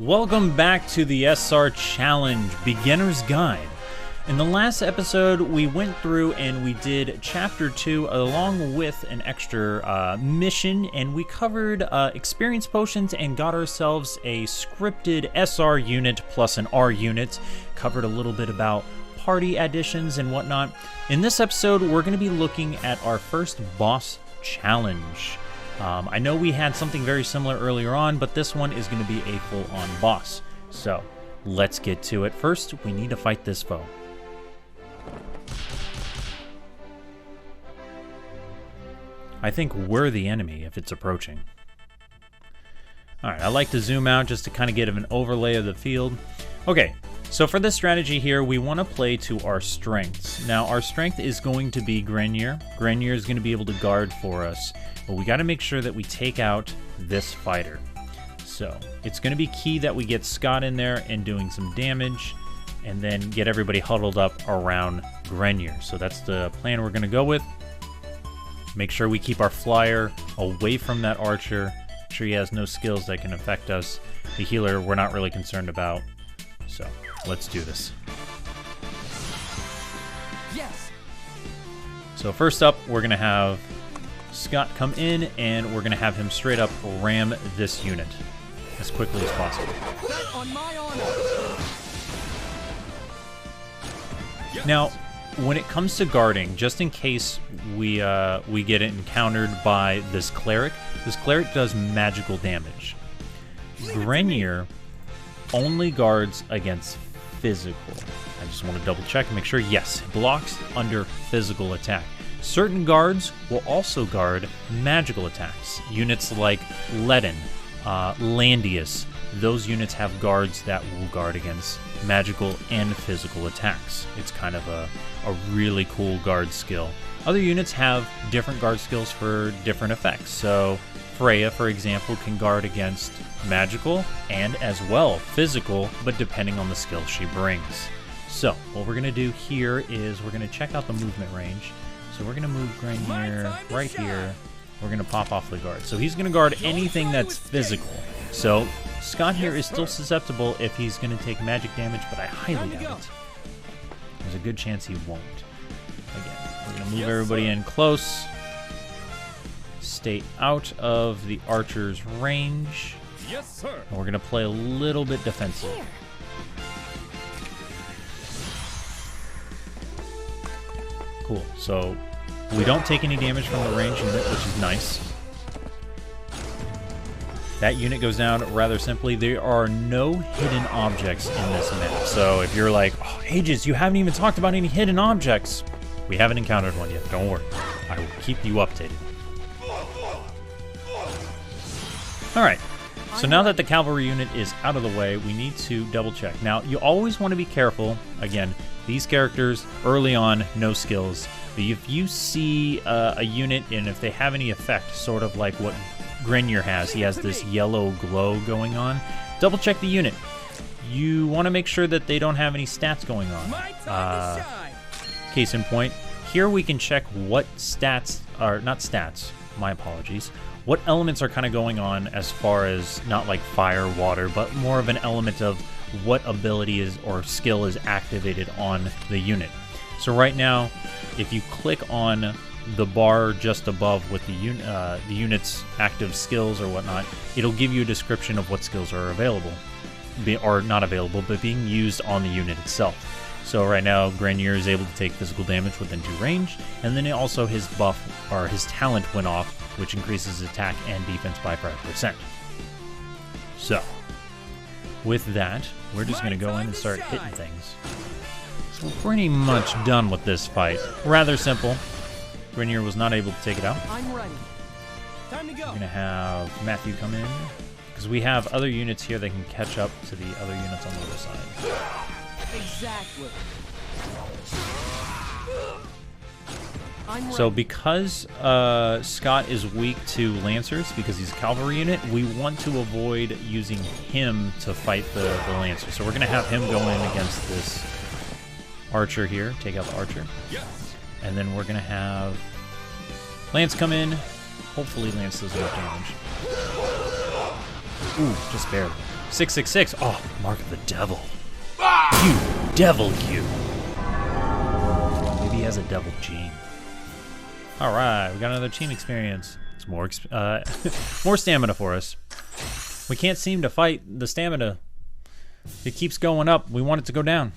Welcome back to the SR Challenge Beginner's Guide. In the last episode, we went through and we did Chapter 2 along with an extra mission, and we covered experience potions and got ourselves a scripted SR unit plus an R unit, covered a little bit about party additions and whatnot. In this episode, we're going to be looking at our first boss challenge. I know we had something very similar earlier on, but this one is going to be a full-on boss. So, let's get to it. First, we need to fight this foe. I think we're the enemy if it's approaching. Alright, I like to zoom out just to kind of get an overlay of the field. Okay, so for this strategy here, we want to play to our strengths. Now, our strength is going to be Grenier. Grenier is going to be able to guard for us. But we got to make sure that we take out this fighter. So it's going to be key that we get Scott in there and doing some damage, and then get everybody huddled up around Grenier. So that's the plan we're going to go with. Make sure we keep our flyer away from that archer. Make sure he has no skills that can affect us. The healer we're not really concerned about. So let's do this. Yes. So first up, we're going to have Scott come in, and we're going to have him straight up ram this unit as quickly as possible. On my honor. Yes. Now, when it comes to guarding, just in case we get encountered by this cleric does magical damage. Grenier only guards against physical. I just want to double check and make sure. Yes, blocks under physical attack. Certain guards will also guard magical attacks. Units like Ledin, Landius, those units have guards that will guard against magical and physical attacks. It's kind of a really cool guard skill. Other units have different guard skills for different effects. So Freya, for example, can guard against magical and as well physical, but depending on the skill she brings. So what we're going to do here is we're going to check out the movement range. So we're going to move Grenier right here. We're going to pop off the guard. So he's going to guard anything that's physical. So Scott here is still susceptible if he's going to take magic damage, but I highly doubt it. There's a good chance he won't. Again, we're going to move everybody in close. Stay out of the archer's range. Yes, sir. And we're going to play a little bit defensive. Cool. So we don't take any damage from the range unit, which is nice. That unit goes down rather simply. There are no hidden objects in this map. So if you're like, oh, Aegis, you haven't even talked about any hidden objects. We haven't encountered one yet. Don't worry. I will keep you updated. Alright. So now that the cavalry unit is out of the way, we need to double check. Now, you always want to be careful. Again, these characters, early on, no skills. But if you see a unit, and if they have any effect, sort of like what Grenier has, he has this yellow glow going on, double check the unit. You want to make sure that they don't have any stats going on. Case in point, here we can check what stats, or not stats, my apologies, what elements are kind of going on as far as not like fire, water, but more of an element of what ability is or skill is activated on the unit. So right now, if you click on the bar just above with the unit's active skills or whatnot, it'll give you a description of what skills are available, or not available, but being used on the unit itself. So right now, Grenier is able to take physical damage within 2 range, and then also his buff, or his talent went off, which increases attack and defense by 5%. So, with that, we're just going to go in and start hitting things. So we're pretty much done with this fight. Rather simple. Grenier was not able to take it out. I'm ready. Time to go. We're going to have Matthew come in, because we have other units here that can catch up to the other units on the other side. Exactly. So because Scott is weak to Lancers, because he's a cavalry unit, we want to avoid using him to fight the Lancers. So we're going to have him go in against this archer here, take out the archer. Yes. And then we're going to have Lance come in. Hopefully Lance does enough damage. Ooh, just barely. 666. Oh, Mark of the Devil. You devil, you. Maybe he has a devil gene. All right, we got another team experience. It's more more stamina for us. We can't seem to fight the stamina. It keeps going up. We want it to go down.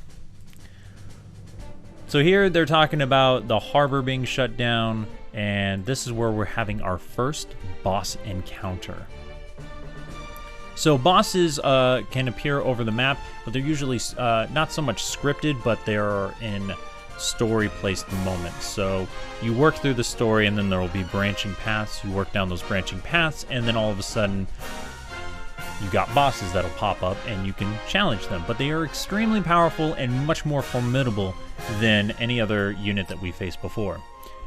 So here they're talking about the harbor being shut down, and this is where we're having our first boss encounter. So bosses can appear over the map, but they're usually not so much scripted, but they're in story-placed moments. So you work through the story, and then there will be branching paths. You work down those branching paths, and then all of a sudden, you got bosses that'll pop up, and you can challenge them. But they are extremely powerful and much more formidable than any other unit that we faced before.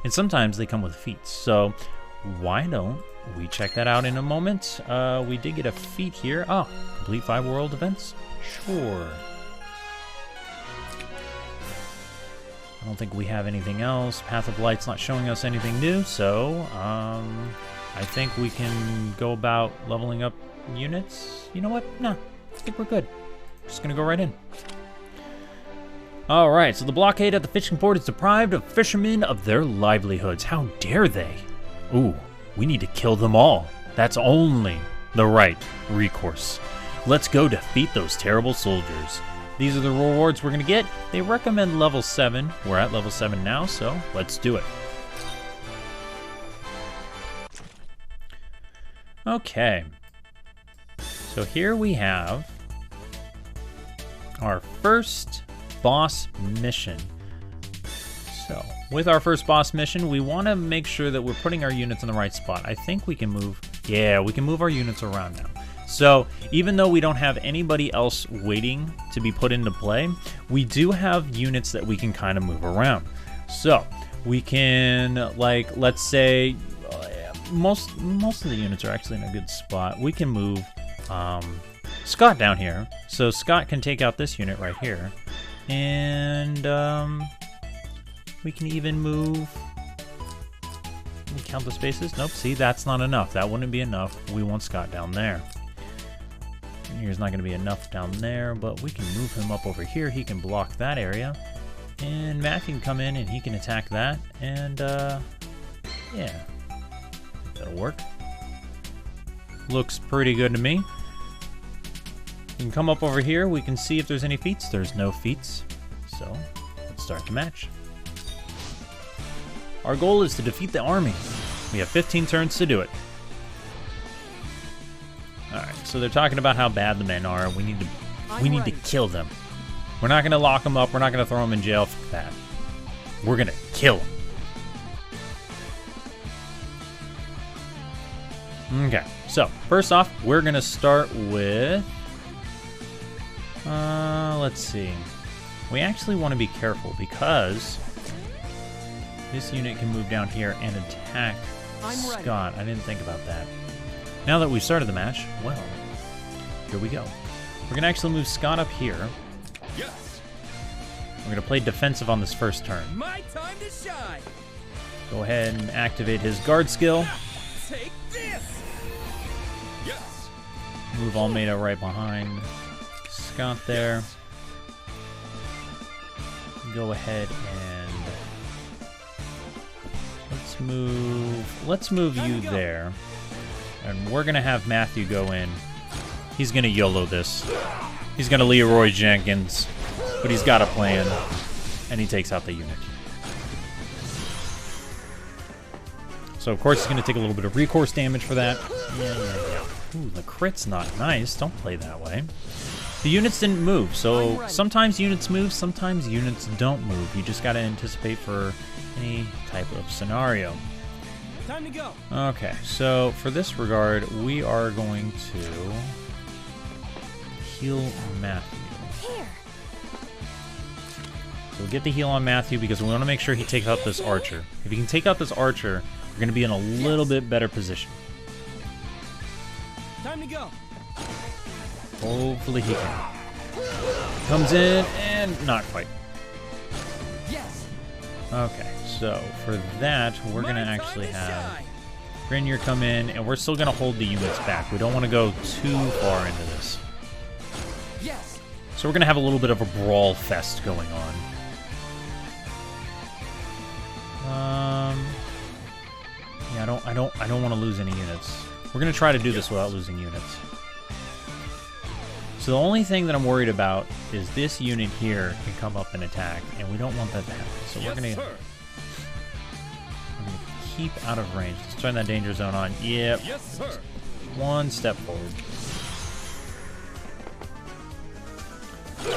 And sometimes they come with feats. So why don't we check that out in a moment? We did get a feat here. Oh, complete 5 world events? Sure. I don't think we have anything else. Path of Light's not showing us anything new, so I think we can go about leveling up units. You know what? Nah, I think we're good. Just gonna go right in. Alright, so the blockade at the fishing port is deprived of fishermen of their livelihoods. How dare they? Ooh, we need to kill them all. That's only the right recourse. Let's go defeat those terrible soldiers. These are the rewards we're gonna get. They recommend level 7. We're at level 7 now, so let's do it. Okay. So here we have our first boss mission. So with our first boss mission, we want to make sure that we're putting our units in the right spot. I think we can move, yeah, we can move our units around now. So even though we don't have anybody else waiting to be put into play, we do have units that we can kind of move around. So we can, like, let's say most of the units are actually in a good spot. We can move Scott down here. So Scott can take out this unit right here. And we can even move. Can we count the spaces? Nope, see, that's not enough. That wouldn't be enough. We want Scott down there. And here's not going to be enough down there, but we can move him up over here. He can block that area. And Matthew can come in and he can attack that. And yeah, that'll work. Looks pretty good to me. We can come up over here. We can see if there's any feats. There's no feats. So let's start the match. Our goal is to defeat the army. We have 15 turns to do it. Alright, so they're talking about how bad the men are. We need to kill them. We're not gonna lock them up. We're not gonna throw them in jail for that. We're gonna kill them. Okay, so first off, we're gonna start with let's see. We actually want to be careful because this unit can move down here and attack Scott. I didn't think about that. Now that we've started the match, well, here we go. We're gonna actually move Scott up here. Yes. We're gonna play defensive on this first turn. My time to shine. Go ahead and activate his guard skill. Take this. Yes. Move Almeida right behind Scott there. Go ahead and let's move you there. And we're gonna have Matthew go in. He's gonna YOLO this. He's gonna Leroy Jenkins, but he's got a plan, and he takes out the unit. So of course he's gonna take a little bit of recourse damage for that. Yeah. Ooh, the crit's not nice. Don't play that way. The units didn't move, so sometimes units move, sometimes units don't move. You just gotta anticipate for any type of scenario. Time to go. Okay, so for this regard, we are going to heal Matthew. Here. So we'll get the heal on Matthew because we want to make sure he takes out this archer. If he can take out this archer, we're going to be in a little bit better position. Time to go. Hopefully he can. Comes in, and not quite. Yes. Okay, so for that, we're going to actually have Grenier come in, and we're still going to hold the units back. We don't want to go too far into this. So we're gonna have a little bit of a brawl fest going on. Yeah, I don't want to lose any units. We're gonna try to do this without losing units. So the only thing that I'm worried about is this unit here can come up and attack, and we don't want that to happen. So we're gonna keep out of range. Let's turn that danger zone on. Yep. Yes, sir. One step forward.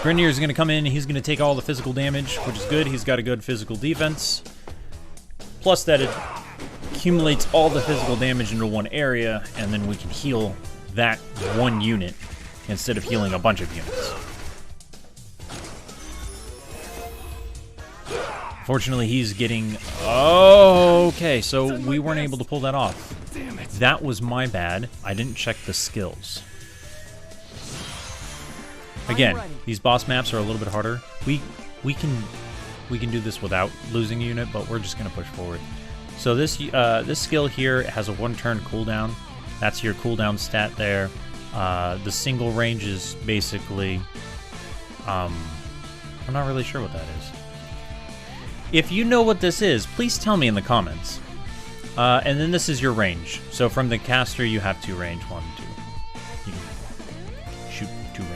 Grenadier is going to come in. He's going to take all the physical damage, which is good. He's got a good physical defense. Plus that it accumulates all the physical damage into one area, and then we can heal that one unit instead of healing a bunch of units. Fortunately, he's getting... Oh, okay, so we weren't able to pull that off. Damn it. That was my bad. I didn't check the skills. Again, these boss maps are a little bit harder. We can do this without losing a unit, but we're just gonna push forward. So this this skill here has a 1-turn cooldown. That's your cooldown stat there. The single range is basically I'm not really sure what that is. If you know what this is, please tell me in the comments. And then this is your range. So from the caster, you have 2 range, 1, 2. You can shoot 2 range.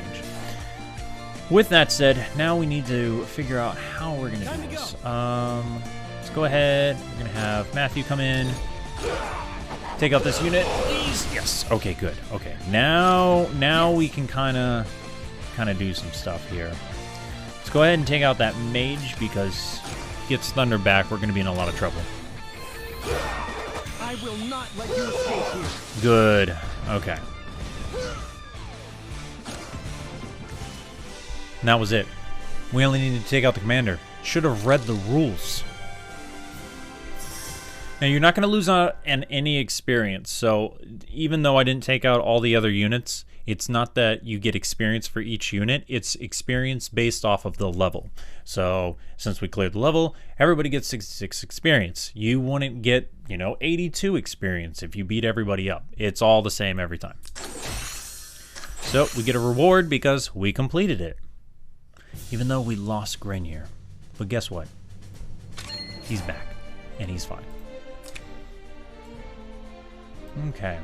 With that said, now we need to figure out how we're gonna do this. Let's go ahead. We're gonna have Matthew come in, take out this unit, please. Yes. Okay, good. Okay, now we can kind of do some stuff here. Let's go ahead and take out that mage because if he gets Thunder back, we're gonna be in a lot of trouble. I will not let you escape here. Good. Okay. And that was it. We only needed to take out the commander. Should have read the rules. Now, you're not going to lose on any experience. So, even though I didn't take out all the other units, it's not that you get experience for each unit. It's experience based off of the level. So, since we cleared the level, everybody gets 66 experience. You wouldn't get, 82 experience if you beat everybody up. It's all the same every time. So, we get a reward because we completed it. Even though we lost Grenier. But guess what? He's back. And he's fine. Okay.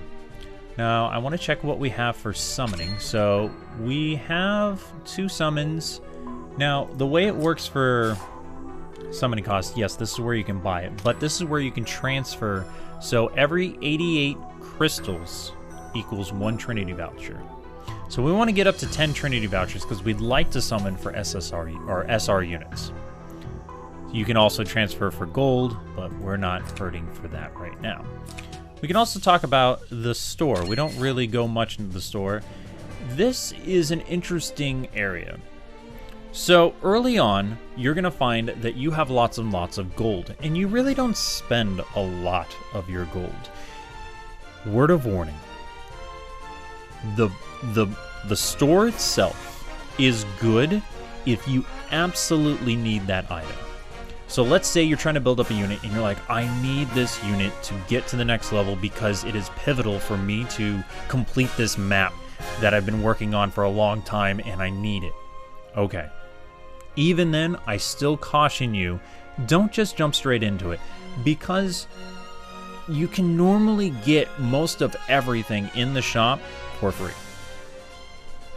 Now, I want to check what we have for summoning. So, we have 2 summons. Now, the way it works for summoning cost, yes, this is where you can buy it. But this is where you can transfer. So, every 88 crystals equals 1 Trinity voucher. So we want to get up to 10 Trinity vouchers because we'd like to summon for SSR or SR units. You can also transfer for gold, but we're not hurting for that right now. We can also talk about the store. We don't really go much into the store. This is an interesting area. So early on, you're going to find that you have lots and lots of gold, and you really don't spend a lot of your gold. Word of warning. The store itself is good if you absolutely need that item. So let's say you're trying to build up a unit and you're like, I need this unit to get to the next level because it is pivotal for me to complete this map that I've been working on for a long time and I need it. Okay. Even then, I still caution you, don't just jump straight into it because you can normally get most of everything in the shop for free.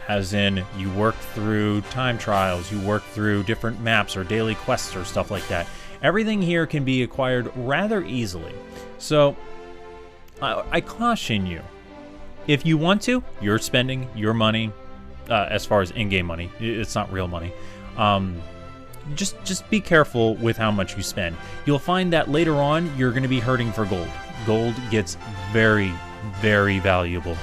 As in, you work through time trials, you work through different maps or daily quests or stuff like that. Everything here can be acquired rather easily. So, I caution you. If you want to, you're spending your money, as far as in-game money. It's not real money. Just be careful with how much you spend. You'll find that later on, you're going to be hurting for gold. Gold gets very, very valuable.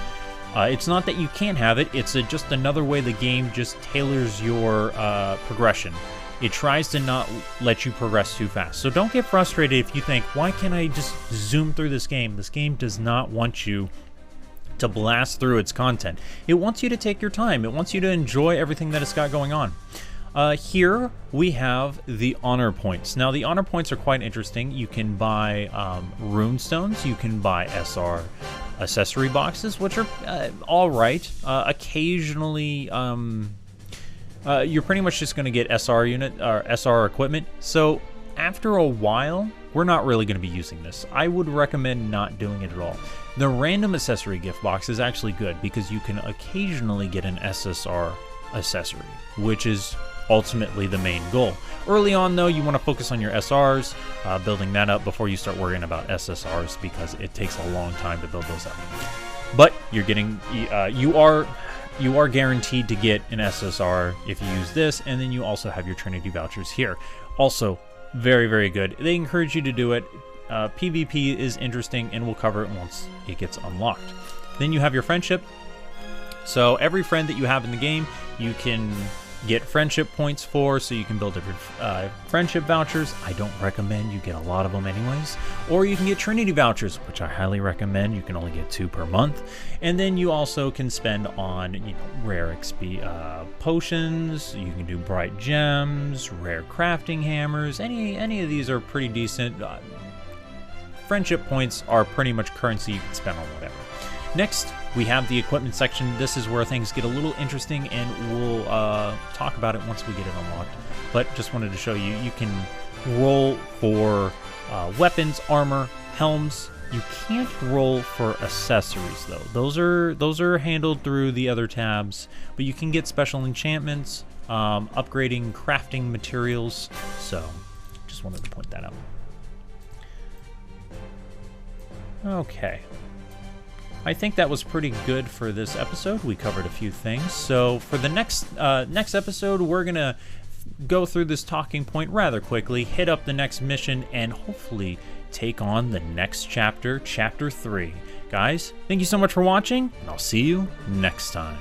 It's not that you can't have it, it's just another way the game just tailors your progression. It tries to not let you progress too fast. So don't get frustrated if you think, why can't I just zoom through this game? This game does not want you to blast through its content. It wants you to take your time. It wants you to enjoy everything that it's got going on. Here we have the honor points. Now the honor points are quite interesting. You can buy rune stones, you can buy SR accessory boxes, which are all right. Occasionally you're pretty much just going to get SR unit or SR equipment. So after a while, we're not really going to be using this. I would recommend not doing it at all. The random accessory gift box is actually good because you can occasionally get an SSR accessory, which is ultimately the main goal. Early on though, you want to focus on your SRs, building that up before you start worrying about SSRs because it takes a long time to build those up. But you're getting, you are guaranteed to get an SSR if you use this, and then you also have your Trinity vouchers here. Also, very, very good. They encourage you to do it. PvP is interesting, and we'll cover it once it gets unlocked. Then you have your friendship. So every friend that you have in the game, you can get friendship points for, so you can build up your friendship vouchers. I don't recommend you get a lot of them anyways. Or you can get Trinity vouchers, which I highly recommend. You can only get 2 per month. And then you also can spend on, you know, rare XP potions. You can do bright gems, rare crafting hammers. Any of these are pretty decent. Friendship points are pretty much currency you can spend on whatever. Next, we have the equipment section. This is where things get a little interesting, and we'll talk about it once we get it unlocked. But just wanted to show you, you can roll for weapons, armor, helms. You can't roll for accessories though. Those are handled through the other tabs. But you can get special enchantments, upgrading crafting materials. So, just wanted to point that out. Okay. I think that was pretty good for this episode. We covered a few things. So for the next episode, we're going to go through this talking point rather quickly, hit up the next mission, and hopefully take on the next chapter, Chapter 3. Guys, thank you so much for watching, and I'll see you next time.